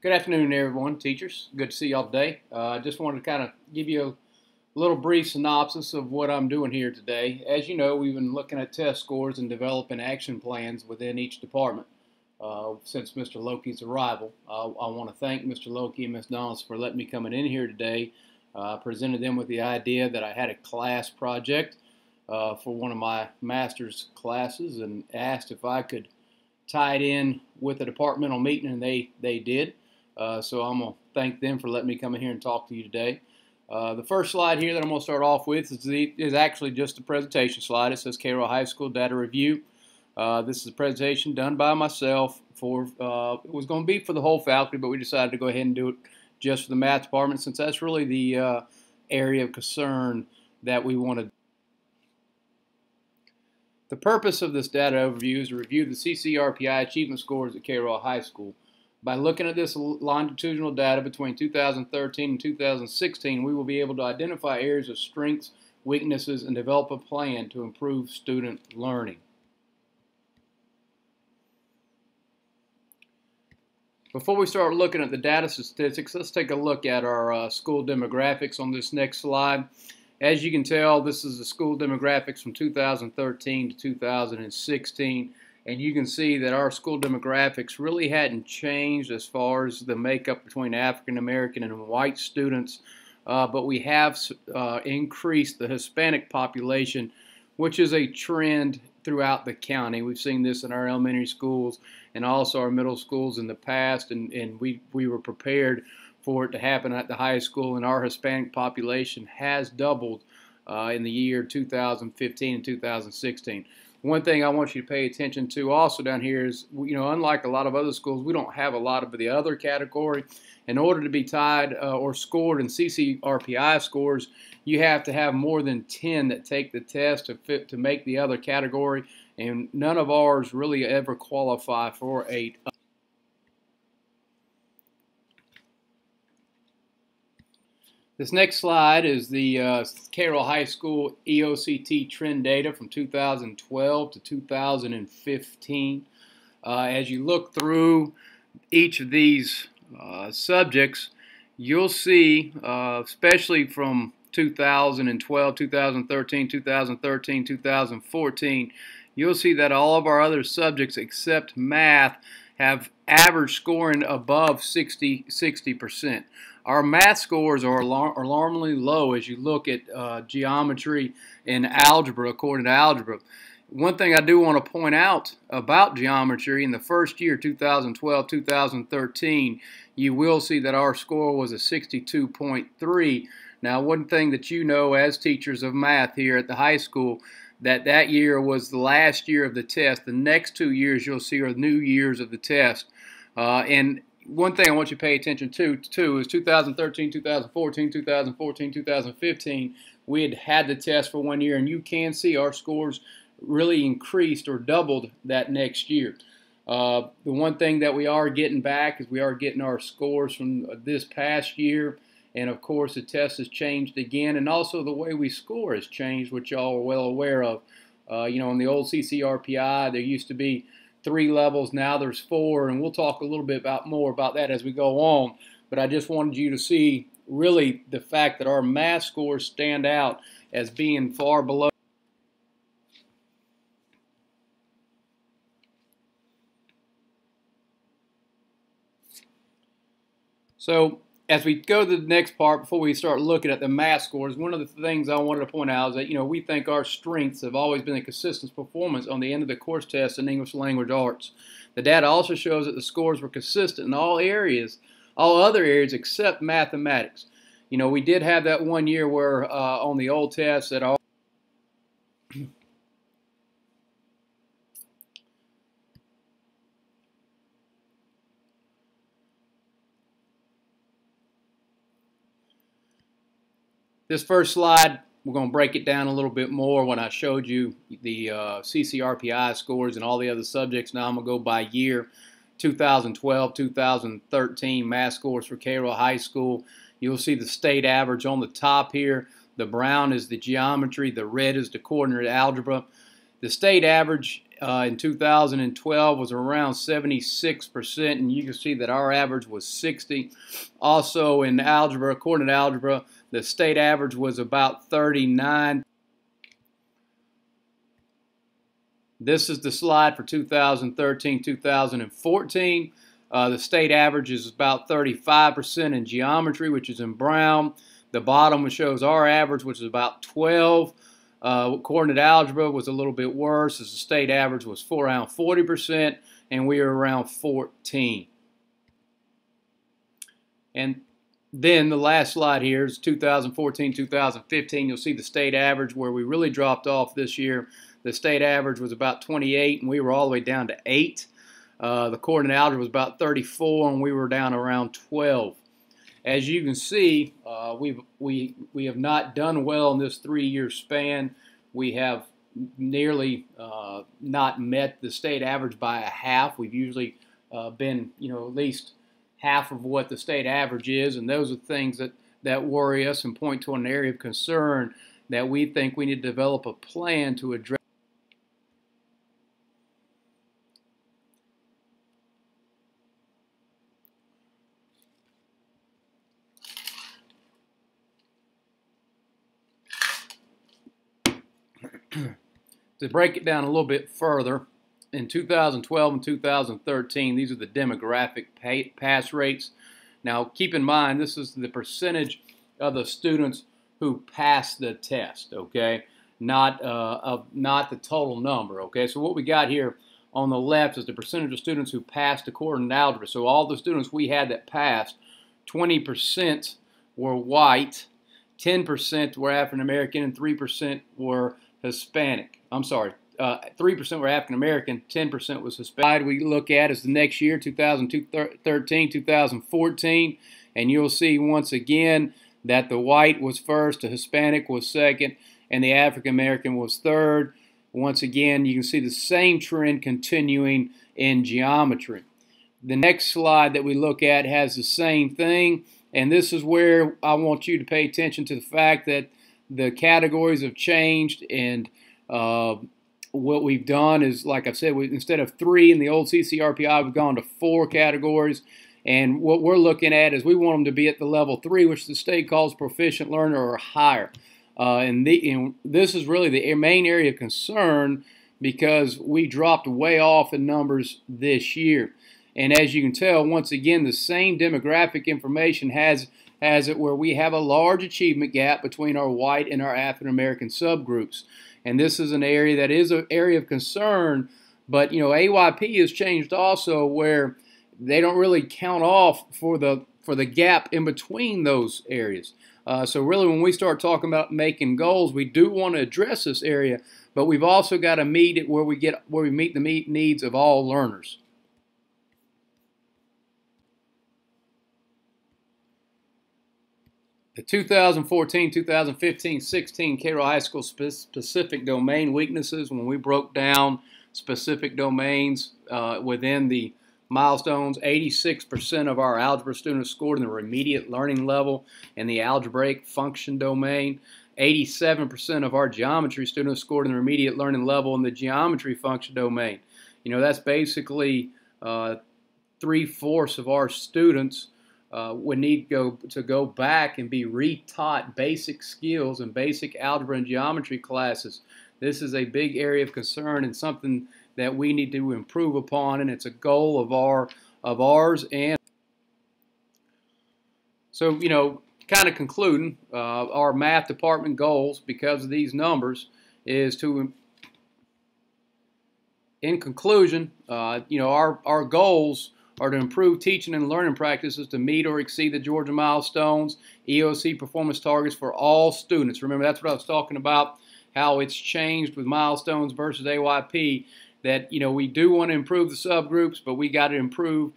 Good afternoon, everyone, teachers. Good to see y'all today. I just wanted to kind of give you a little brief synopsis of what I'm doing here today. As you know, we've been looking at test scores and developing action plans within each department since Mr. Loki's arrival. I want to thank Mr. Loki and Ms. Donaldson for letting me come in here today. I presented them with the idea that I had a class project for one of my master's classes and asked if I could tie it in with a departmental meeting, and they did. So I'm going to thank them for letting me come in here and talk to you today. The first slide here that I'm going to start off with is actually just a presentation slide. It says Cairo High School Data Review. This is a presentation done by myself for, it was going to be for the whole faculty, but we decided to go ahead and do it just for the math department since that's really the area of concern that we wanted. The purpose of this data overview is to review the CCRPI achievement scores at Cairo High School. By looking at this longitudinal data between 2013 and 2016, we will be able to identify areas of strengths, weaknesses, and develop a plan to improve student learning. Before we start looking at the data statistics, let's take a look at our school demographics on this next slide. As you can tell, this is the school demographics from 2013 to 2016. And you can see that our school demographics really hadn't changed as far as the makeup between African American and white students, but we have increased the Hispanic population, which is a trend throughout the county. We've seen this in our elementary schools and also our middle schools in the past, and we were prepared for it to happen at the high school, and our Hispanic population has doubled in the year 2015 and 2016. One thing I want you to pay attention to also down here is, unlike a lot of other schools, we don't have a lot of the other category. In order to be tied or scored in CCRPI scores, you have to have more than 10 that take the test to make the other category, and none of ours really ever qualify for a This next slide is the Cairo High School EOCT trend data from 2012 to 2015. As you look through each of these subjects, you'll see, especially from 2012, 2013, 2013, 2014, you'll see that all of our other subjects except math have average scoring above 60%. Our math scores are alarmingly low as you look at geometry and algebra, according to algebra. One thing I do want to point out about geometry, in the first year, 2012, 2013, you will see that our score was a 62.3. Now, one thing that you know as teachers of math here at the high school, that year was the last year of the test. The next 2 years you'll see are new years of the test. And one thing I want you to pay attention to, too, is 2013, 2014, 2014, 2015, we had the test for 1 year, and you can see our scores really increased or doubled that next year. The one thing that we are getting back is we are getting our scores from this past year, and of course the test has changed again, and also the way we score has changed, which y'all are well aware of. In the old CCRPI, there used to be 3 levels, now there's 4, and we'll talk a little bit more about that as we go on. But I just wanted you to see really the fact that our math scores stand out as being far below. So as we go to the next part, before we start looking at the math scores, one of the things I wanted to point out is that, we think our strengths have always been a consistent performance on the end of the course test in English language arts. The data also shows that the scores were consistent in all other areas except mathematics. We did have that 1 year where on the old test that all This first slide, we're going to break it down a little bit more when I showed you the CCRPI scores and all the other subjects. Now I'm going to go by year, 2012, 2013 math scores for Cairo High School. You'll see the state average on the top here. The brown is the geometry. The red is the coordinate algebra. The state average in 2012 was around 76%, and you can see that our average was 60. Also in algebra, according to algebra, the state average was about 39. This is the slide for 2013-2014. The state average is about 35% in geometry, which is in brown. The bottom shows our average, which is about 12. According to algebra, was a little bit worse, as the state average was around 40%, and we were around 14. And then the last slide here is 2014-2015. You'll see the state average where we really dropped off this year. The state average was about 28, and we were all the way down to 8. The according to algebra was about 34, and we were down around 12. As you can see, we have not done well in this 3-year span. We have nearly not met the state average by a half. We've usually been, at least half of what the state average is, and those are things that worry us and point to an area of concern that we think we need to develop a plan to address. To break it down a little bit further, in 2012 and 2013, these are the demographic pass rates. Now, keep in mind, this is the percentage of the students who pass the test, okay? Not the total number, okay? So what we got here on the left is the percentage of students who passed according to algebra. So all the students we had that passed, 20% were white, 10% were African American, and 3% were Hispanic. I'm sorry, 3% were African American, 10% was Hispanic. We look at is the next year, 2013, 2014, and you'll see once again that the white was first, the Hispanic was second, and the African American was third. Once again, you can see the same trend continuing in geometry. The next slide that we look at has the same thing, and this is where I want you to pay attention to the fact that the categories have changed, and what we've done is, like I said, instead of 3 in the old CCRPI, we've gone to 4 categories. And what we're looking at is we want them to be at the level 3, which the state calls proficient learner or higher. And this is really the main area of concern because we dropped way off in numbers this year. And as you can tell, once again, the same demographic information has it where we have a large achievement gap between our white and our African American subgroups. And this is an area that is an area of concern, but AYP has changed also where they don't really count off for the gap in between those areas. So really when we start talking about making goals, we do want to address this area, but we've also got to meet it where we meet the needs of all learners. The 2014-2015-16 Cairo High School specific domain weaknesses, when we broke down specific domains within the milestones, 86% of our algebra students scored in the remediate learning level in the algebraic function domain. 87% of our geometry students scored in the remediate learning level in the geometry function domain. That's basically 3/4 of our students would need to go back and be retaught basic skills and basic algebra and geometry classes. This is a big area of concern and something that we need to improve upon, and it's a goal of ours. And so, kind of concluding, our math department goals, because of these numbers, is to, in conclusion, our goals are to improve teaching and learning practices to meet or exceed the Georgia milestones, EOC performance targets for all students. Remember, that's what I was talking about, how it's changed with milestones versus AYP, that we do want to improve the subgroups, but we got to improve